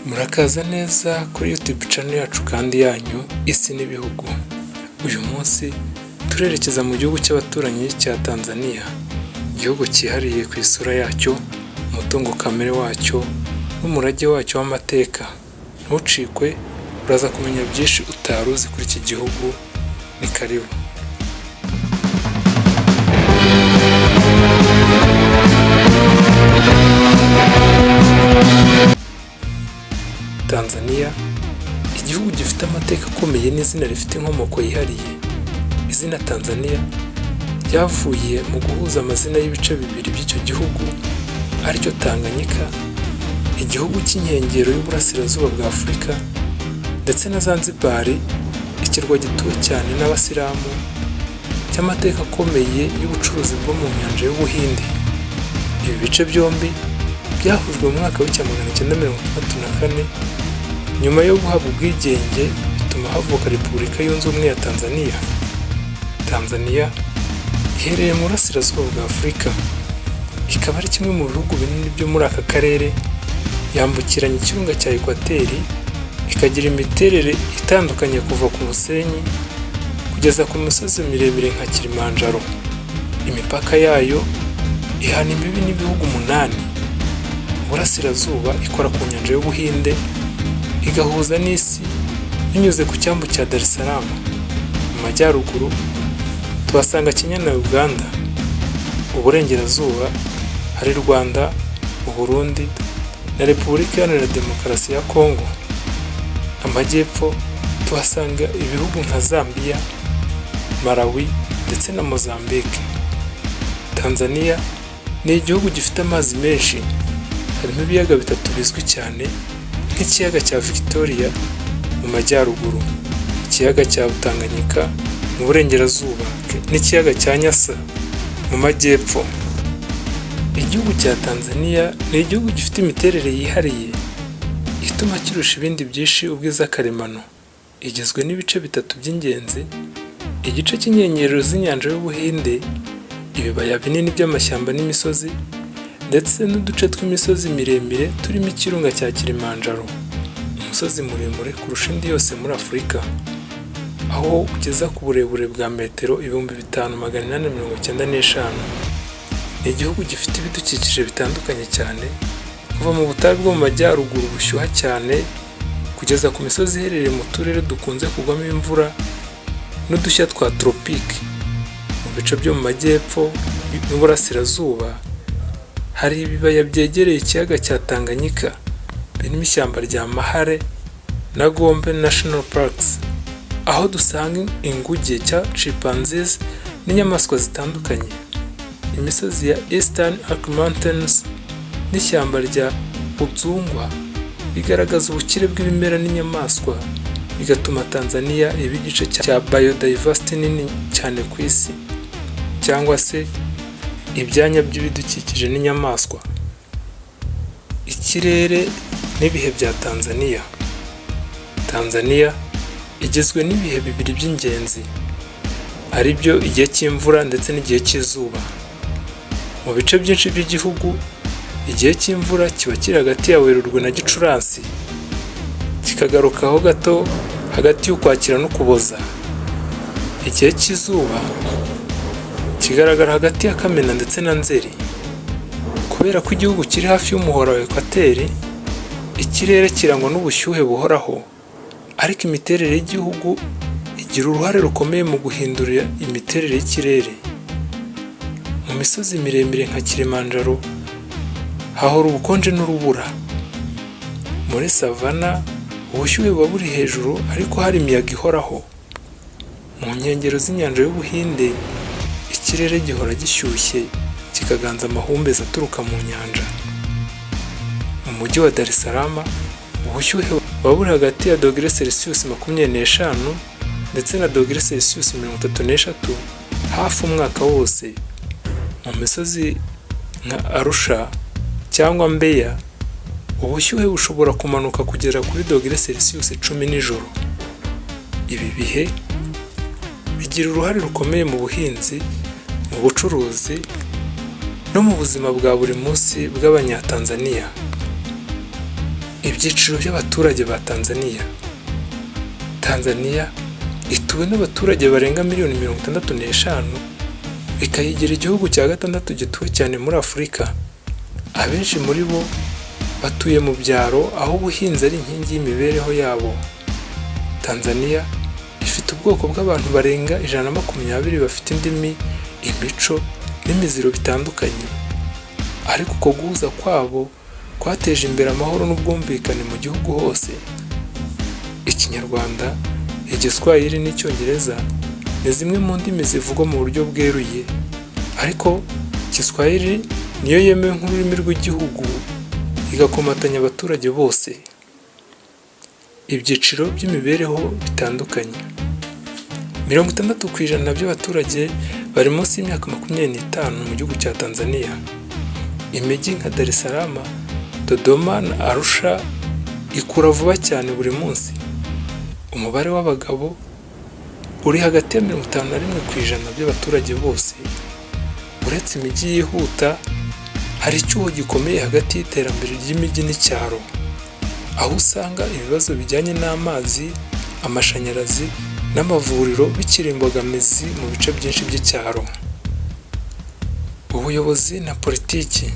Murakaza neza kuri YouTube channel yacu kandi yanyu isi n'ibihugu. Uyu munsi turerekeza mu gihugu cy'abaturanyi cya Tanzania, igihugu cyihariye ku isura yacyo, umutungo kamere wacyo n'umurage wacyo w'amateka. Ntucikwe, uraza kumenya byinshi utaruzi kuri iki gihugu. Ni karibu. Tanzania, igihugu gifite amateka akomeye n'izina rifite inkomoko yihariye. Izina Tanzania ryavuye mu guhuza amazina y'ibice bibiri by'icyo gihugu, aricyo Tanganyika, igihugu cy'inkengero y'uburasirazuba bwa Afurika, ndetse na Zanzibar, ikirwa gituwe cyane n'abasilamu, cy'amateka akomeye y'ubucuruzi bwo mu nyanja y'Ubuhinde. Ibi bice byombi byahujwe mu mwaka w'1964 nyuma yo guhabwa ubwigenge, bituma havuka Repubulika Yunze Ubumwe ya Tanzania. Tanzania iherereye mu burasirazuba bwa Afurika, ikaba ari kimwe mu bihugu binini byo muri aka karere. Yambukiranya ikirunga cya Ekwateri, ikagira imiterere itandukanye kuva ku musenyi kugeza ku misozi miremire nka Kilimanjaro. Imipaka yayo ihana imbibi n'ibihugu 8. Burasirazuba ikora ku nyanja y'Ubuhinde, igahuza n'isi binyuze ku cyambu cya Dar es Salaam. Mu majyaruguru tuhasanga Kenya na Uganda. Uburengerazuba hari Rwanda, Burundi na Repubulika Iharanira Demokarasi ya Kongo. Amajyepfo tuhasanga ibihugu nka Zambia, Malawi ndetse na Mozambique. Tanzania ni igihugu gifite amazi menshi. Harimo ibiyaga 3 bizwi cyane, nk'ikiyaga cya Victoria mu majyaruguru, ikiyaga cya Tanganyika mu burengerazuba, n'ikiyaga cya Nyasa mu majyepfo. Igihugu cya Tanzania ni igihugu gifite imiterere yihariye ituma kirusha ibindi byinshi ubwiza karemano. Igizwe n'ibice 3 by'ingenzi: igice cy'inkengero z'inyanja y'Ubuhinde, ibibaya binini by'amashyamba n'imisozi, ndetse n'uduce tw'imisozi miremire turimo ikirunga cya Kilimanjaro, umusozi muremure kurusha indi yose muri Afurika, aho ugeza ku burebure bwa metero 5895. Ni igihugu gifite ibidukikije bitandukanye cyane, kuva mu butayu bwo mu majyaruguru bushyuha cyane kugeza ku misozi iherereye mu turere dukunze kugwamo imvura n'udushya twa tropike. Mu bice byo mu majyepfo n'uburasirazuba hari ibibaya byegereye ikiyaga cya Tanganyika, birimo ishyamba rya Mahale na Gombe National Parks, aho dusanga inguge cya chimpanzees n'inyamaswa zitandukanye. Imisozi ya Eastern Arc Mountains n'ishyamba rya Udzungwa bigaragaza ubukire bw'ibimera n'inyamaswa, bigatuma Tanzania iba igice cya biodiversity nini cyane ku isi, cyangwa se ibyanya by'ibidukikije n'inyamaswa. Ikirere n'ibihe bya Tanzania. Tanzania igizwe n'ibihe bibiri by'ingenzi, ari byo igihe cy'imvura ndetse n'igihe cy'izuba. Mu bice byinshi by'igihugu, igihe cy'imvura kiba kiri hagati ya Werurwe na Gicurasi, kikagarukaho gato hagati y'Ukwakira n'Ukuboza. Igihe cy'izuba kigaragara hagati ya Kamena ndetse na Nzeri. Kubera ko igihugu kiri hafi y'umuhora wa Ekwateri, ikirere kirangwa n'ubushyuhe buhoraho, ariko imiterere y'igihugu igira uruhare rukomeye mu guhindura imiterere y'ikirere. Mu misozi miremire nka Kilimanjaro hahora ubukonje n'urubura. Muri savana ubushyuhe buba buri hejuru, ariko hari imiyaga ihoraho. Mu nkengero z'inyanja y'Ubuhinde ikirere gihora gishyushye, kikaganza amahumbezi aturuka mu nyanja. Mu mujyi wa Dar es Salaam ubushyuhe buba buri hagati ya -25 ndetse na -33 hafi umwaka wose. Mu misozi nka Arusha cyangwa Mbeya ubushyuhe bushobora kumanuka kugera kuri -10 nijoro. Ibi bihe bigira uruhare rukomeye mu buhinzi, mu bucuruzi no mu buzima bwa buri munsi bw'Abanyatanzania. Ibyiciro by'abaturage ba Tanzania. Tanzania ituwe n'abaturage barenga miliyoni 65, ikayigira igihugu cya gatandatu gituwe cyane muri Afurika. Abenshi muri bo batuye mu byaro, aho ubuhinzi ari inkingi y'imibereho yabo. Tanzania ifite ubwoko bw'abantu barenga 120 bafite indimi, imico n'imiziro bitandukanye, ariko uko guhuza kwabo kwateje imbere amahoro n'ubwumvikane mu gihugu hose. Ikinyarwanda, Igiswahili n'Icyongereza ni zimwe mu ndimi zivugwa mu buryo bweruye, ariko Igiswahili niyo yemewe nk'ururimi rw'igihugu, igakomatanya abaturage bose. Ibyiciro by'imibereho bitandukanye. 60% by'abaturage bari munsi y'imyaka 25 mu gihugu cya Tanzania. Imijyi nka Dar es Salaam, Dodoma na Arusha ikura vuba cyane buri munsi. Umubare w'abagabo uri hagati ya 51% by'abaturage bose. Uretse imijyi yihuta, hari icyuho gikomeye hagati y'iterambere ry'imijyi n'icyaro, aho usanga ibibazo bijyanye n'amazi, amashanyarazi n'amavuriro bikiri imbogamizi mu bice byinshi by'icyaro. Ubuyobozi na politiki.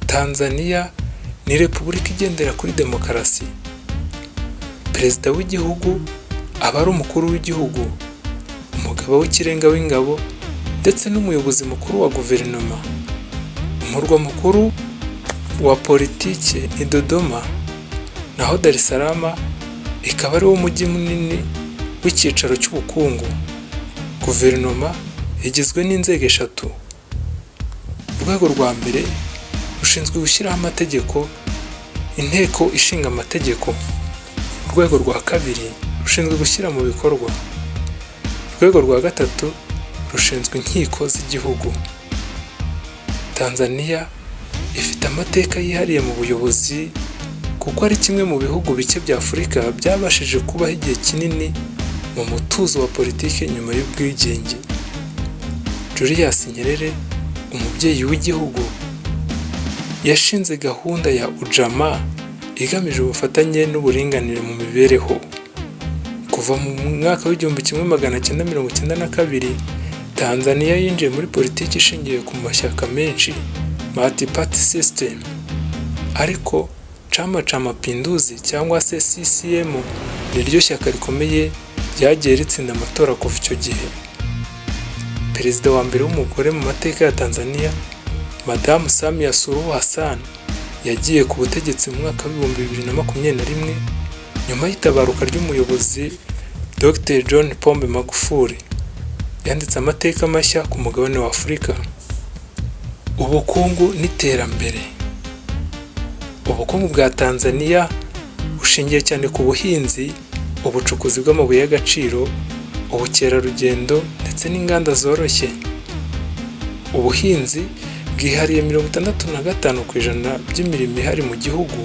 Tanzania ni repubulika igendera kuri demokarasi. Perezida w'igihugu aba ari umukuru w'igihugu, umugaba w'ikirenga w'ingabo ndetse n'umuyobozi mukuru wa guverinoma. Umurwa mukuru wa politiki ni Dodoma, naho Dar es Salaam ikaba ari wo mujyi munini w'icyicaro cy'ubukungu. Guverinoma igizwe n'inzego 3. Urwego rwa mbere rushinzwe gushyiraho amategeko, inteko ishinga amategeko. Urwego rwa kabiri rushinzwe gushyira mu bikorwa. Urwego rwa gatatu rushinzwe inkiko z'igihugu. Tanzania ifite amateka yihariye mu buyobozi, kuko ari kimwe mu bihugu bike bya Afurika byabashije kubaho igihe kinini mu mutuzo wa politiki nyuma y'ubwigenge. Julius Nyerere, umubyeyi w'igihugu, yashinze gahunda ya Ujamaa igamije ubufatanye n'uburinganire mu mibereho. Kuva mu mwaka w'1992, Tanzania yinjiye muri politiki ishingiye ku mashyaka menshi, multi-party system, ariko Chama cha Mapinduzi cyangwa se CCM niryo shyaka rikomeye ryagiye ritsinda amatora kuva icyo gihe. Perezida wa mbere w'umugore mu mateka ya Tanzania, Madamu Samia Suluhu Hassan, yagiye ku butegetsi mu mwaka w'2021 nyuma y'itabaruka ry'umuyobozi Dr. John Pombe Magufuli. Yanditse amateka mashya ku mugabane wa Afurika. Ubukungu n'iterambere. Ubukungu bwa Tanzania bushingiye cyane ku buhinzi, ubucukuzi bw'amabuye y'agaciro, ubukerarugendo ndetse n'inganda zoroshye. Ubuhinzi bwihariye 65% by'imirimo ihari mu gihugu,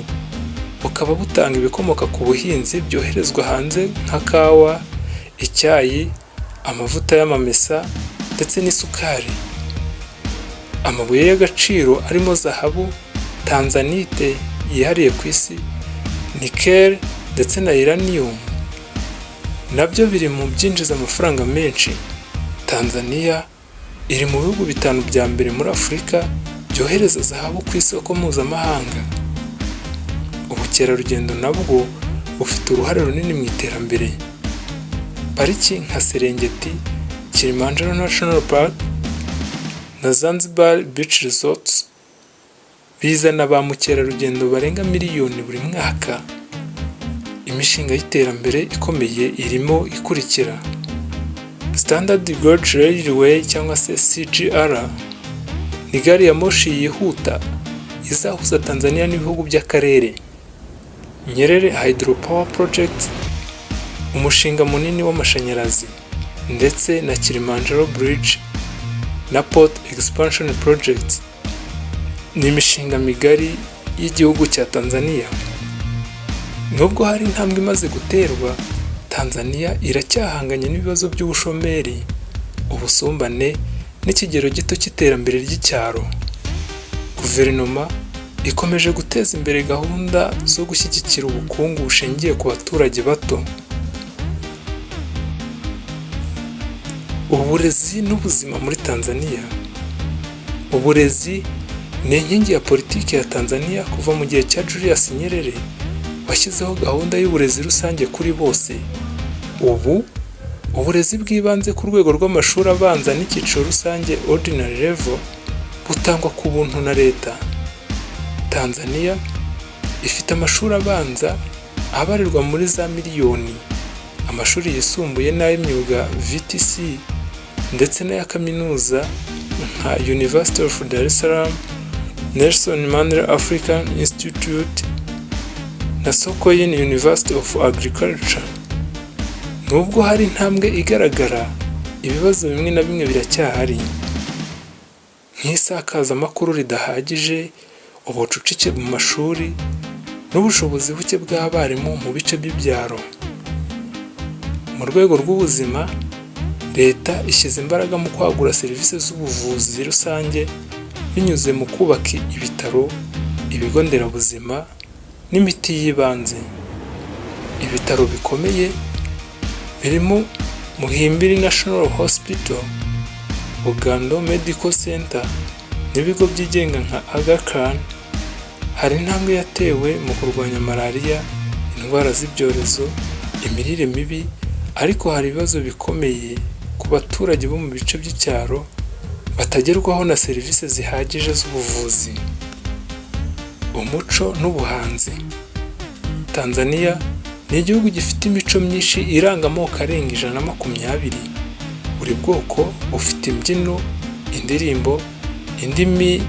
bukaba butanga ibikomoka ku buhinzi byoherezwa hanze nka kawa, icyayi, amavuta y'amamesa ndetse n'isukari. Amabuye y'agaciro arimo zahabu, tanzanite yihariye ku isi, nickel ndetse na uranium nabyo biri mu byinjiza amafaranga menshi. Tanzania iri mu bihugu 5 bya mbere muri Afurika byohereza zahabu ku isoko mpuzamahanga. Ubukerarugendo nabwo bufite uruhare runini mu iterambere. Pariki nka Serengeti, Kilimanjaro National Park na Zanzibar Beach Resorts bizana ba mukerarugendo barenga miliyoni buri mwaka. Imishinga y'iterambere ikomeye irimo ikurikira: Standard Gauge Railway cyangwa se CGR, ni gari ya moshi yihuta izahuza Tanzania n'ibihugu by'akarere. Nyerere Hydropower Project, umushinga munini w'amashanyarazi, ndetse na Kilimanjaro Bridge na Port Expansion Project. Ni imishinga migari y'igihugu cya Tanzania. Nubwo hari intambwe imaze guterwa, Tanzania iracyahanganye n'ibibazo by'ubushomeri, ubusumbane n'ikigero gito cy'iterambere ry'icyaro. Guverinoma ikomeje guteza imbere gahunda zo gushyigikira ubukungu bushingiye ku baturage bato. Uburezi n'ubuzima muri Tanzania. Uburezi ni inkingi ya politiki ya Tanzania kuva mu gihe cya Julius Nyerere washyizeho gahunda y'uburezi rusange kuri bose. Ubu uburezi bw'ibanze ku rwego rw'amashuri abanza n'icyiciro rusange ordinary level butangwa ku buntu na leta. Tanzania ifite amashuri abanza abarirwa muri za miliyoni, amashuri yisumbuye n'ay'imyuga VTC ndetse n'aya kaminuza nka University of Dar es Salaam, Nelson Mandela African Institute na Sokoine University of Agriculture. Nubwo hari intambwe igaragara, ibibazo bimwe na bimwe biracyahari, nk'isakazamakuru ridahagije, ubucucike mu mashuri n'ubushobozi buke bw'abarimu mu bice by'ibyaro. Mu rwego rw'ubuzima, leta ishyize imbaraga mu kwagura serivisi z'ubuvuzi rusange binyuze mu kubaka ibitaro, ibigo nderabuzima n'imiti y'ibanze. Ibitaro bikomeye birimo Muhimbili National Hospital, Bugando Medical Center n'ibigo byigenga nka Aga Khan. Hari intambwe yatewe mu kurwanya malariya, indwara z'ibyorezo, imirire mibi, ariko hari ibibazo bikomeye ku baturage bo mu bice by'icyaro batagerwaho na serivisi zihagije z'ubuvuzi. Umuco n'ubuhanzi. Tanzania ni igihugu gifite imico myinshi iranga amoko arenga 120. Buri bwoko bufite imbyino, indirimbo, indimi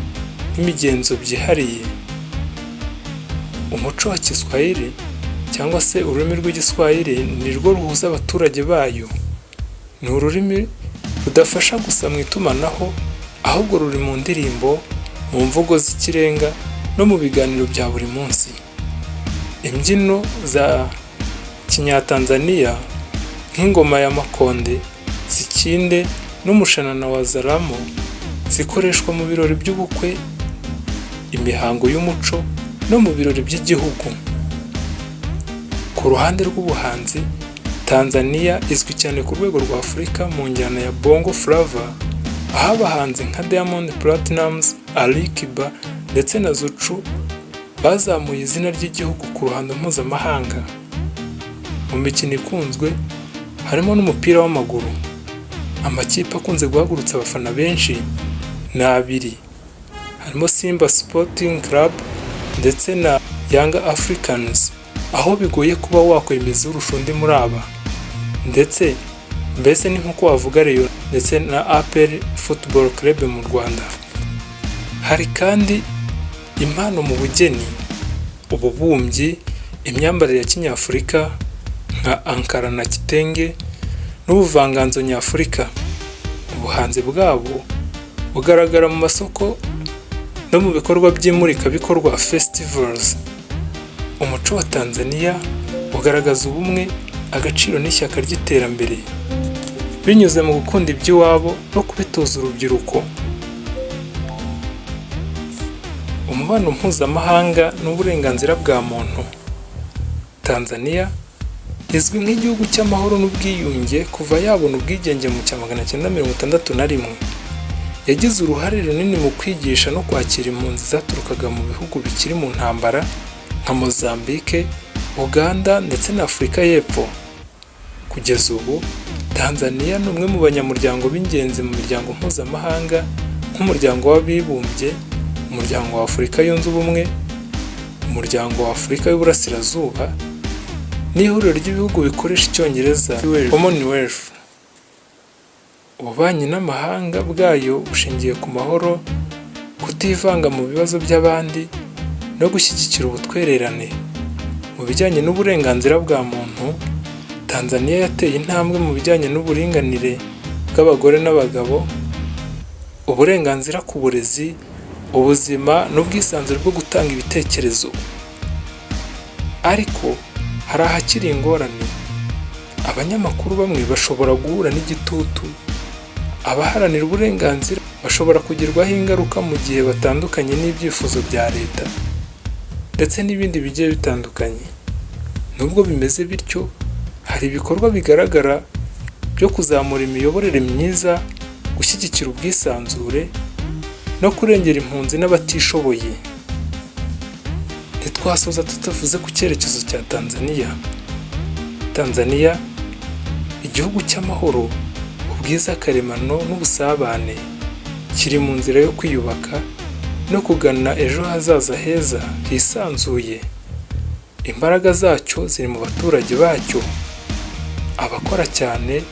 n'imigenzo byihariye. Umuco wa Kiswahili cyangwa se ururimi rw'Igiswahili ni rwo ruhuza abaturage bayo. Ni ururimi rudafasha gusa mu itumanaho, ahubwo ruri mu ndirimbo, mu mvugo z'ikirenga no mu biganiro bya buri munsi. Imbyino za Kinyatanzania nk'ingoma ya Makonde, Sikinde n'umushanana wa Zaramo zikoreshwa mu birori by'ubukwe, imihango y'umuco no mu birori by'igihugu. Ku ruhande rw'ubuhanzi, Tanzania izwi cyane ku rwego rwa Afurika mu njyana ya Bongo Flava, aho abahanzi nka Diamond Platnumz, Ali Kiba ndetse na Zuchu bazamuye izina ry'igihugu ku ruhando mpuzamahanga. Mu mikino ikunzwe harimo n'umupira w'amaguru. Amakipe akunze guhagurutsa abafana benshi ni abiri, harimo Simba Sporting Club ndetse na Young Africans, aho bigoye kuba wakwemeza urusha undi muri aba. Ndetse mbese ni nk'uko wavuga Rayon ndetse na APR Football Club mu Rwanda. Hari kandi impano mu bugeni, ububumbyi, imyambarire ya Kinyafurika nka Ankara na Kitenge n'ubuvanganzo nyafurika. Ubuhanzi bwabo bugaragara mu masoko no mu bikorwa by'imurikabikorwa festivals. Umuco wa Tanzania ugaragaza ubumwe, agaciro n'ishyaka ry'iterambere binyuze mu gukunda iby'iwabo no kubitoza urubyiruko. Umubano mpuzamahanga n'uburenganzira bwa muntu. Tanzania izwi nk'igihugu cy'amahoro n'ubwiyunge kuva yabona ubwigenge mu 1961. Yagize uruhare runini mu kwigisha no kwakira impunzi zaturukaga mu bihugu bikiri mu ntambara nka Mozambique, Uganda ndetse na Afurika y'Epfo. Kugeza ubu, Tanzania ni umwe mu banyamuryango b'ingenzi mu miryango mpuzamahanga nk'umuryango w'abibumbye, umuryango wa Afurika yunze ubumwe, umuryango wa Afurika y'Uburasirazuba n'ihuriro ry'ibihugu bikoresha icyongereza Commonwealth. Ububanyi n'amahanga bwayo bushingiye ku mahoro, kutivanga mu bibazo by'abandi no gushyigikira ubutwererane. Mu bijyanye n'uburenganzira bwa muntu, Tanzania yateye intambwe mu bijyanye n'uburinganire bw'abagore n'abagabo, uburenganzira ku burezi, ubuzima n'ubwisanzure bwo gutanga ibitekerezo. Ariko hari ahakiri ingorane. Abanyamakuru bamwe bashobora guhura n'igitutu, abaharanira uburenganzira bashobora kugirwaho ingaruka mu gihe batandukanye n'ibyifuzo bya leta. ndetse n'ibindi bigiye bitandukanye. Nubwo bimeze bityo, hari ibikorwa bigaragara byo kuzamura imiyoborere myiza, gushyigikira ubwisanzure no kurengera impunzi n'abatishoboye. Ntitwasoza tutavuze ku cyerekezo cya Tanzania. Tanzania, igihugu cy'amahoro, ubwiza karemano n'ubusabane, kiri mu nzira yo kwiyubaka no kugana ejo hazaza heza hisanzuye. Imbaraga zacyo ziri mu baturage bacyo, abakora cyane,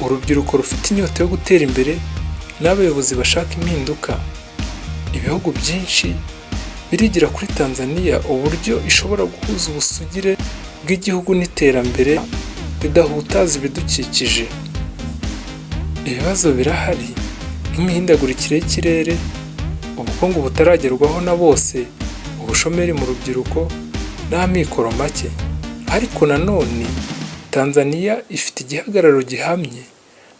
urubyiruko rufite inyota yo gutera imbere n'abayobozi bashaka impinduka. Ibihugu byinshi birigira kuri Tanzania uburyo ishobora guhuza ubusugire bw'igihugu n'iterambere ridahutaza ibidukikije. Ibibazo birahari nk'imihindagurikire y'ikirere, ubukungu butaragerwaho na bose, ubushomeri mu rubyiruko n'amikoro make. Ariko nanone Tanzania ifite igihagararo gihamye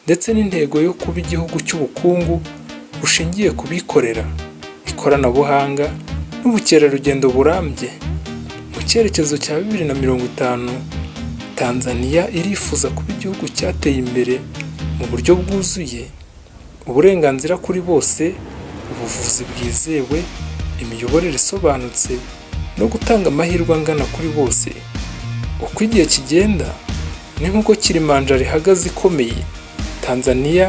ndetse n'intego yo kuba igihugu cy'ubukungu bushingiye ku bikorera, ikoranabuhanga n'ubukerarugendo burambye. Mu cyerekezo cya 2050, Tanzania irifuza kuba igihugu cyateye imbere mu buryo bwuzuye, uburenganzira kuri bose, ubuvuzi bwizewe, imiyoborere isobanutse no gutanga amahirwe angana kuri bose. Uko igihe kigenda ni nk'uko Kilimanjaro ihagaze ikomeye, Tanzania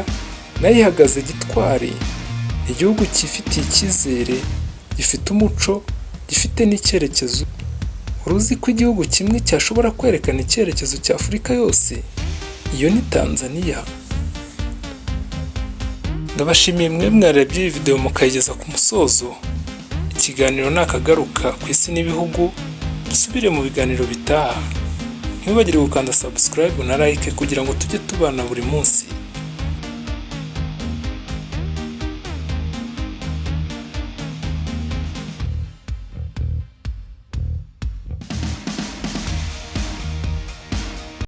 nayo ihagaze gitwari. Igihugu cyifitiye icyizere, gifite umuco, gifite n'icyerekezo. Uruzi ko igihugu kimwe cyashobora kwerekana icyerekezo cya Afurika yose? Iyo ni Tanzania. Ndabashimiye mwe mwarebye iyi video mukayigeza ku musozo. Ikiganiro nakagaruka ku isi n'ibihugu, dusubire mu biganiro bitaha. Ntibagire gukanda subscribe na like kugira ngo tujye tubana buri munsi.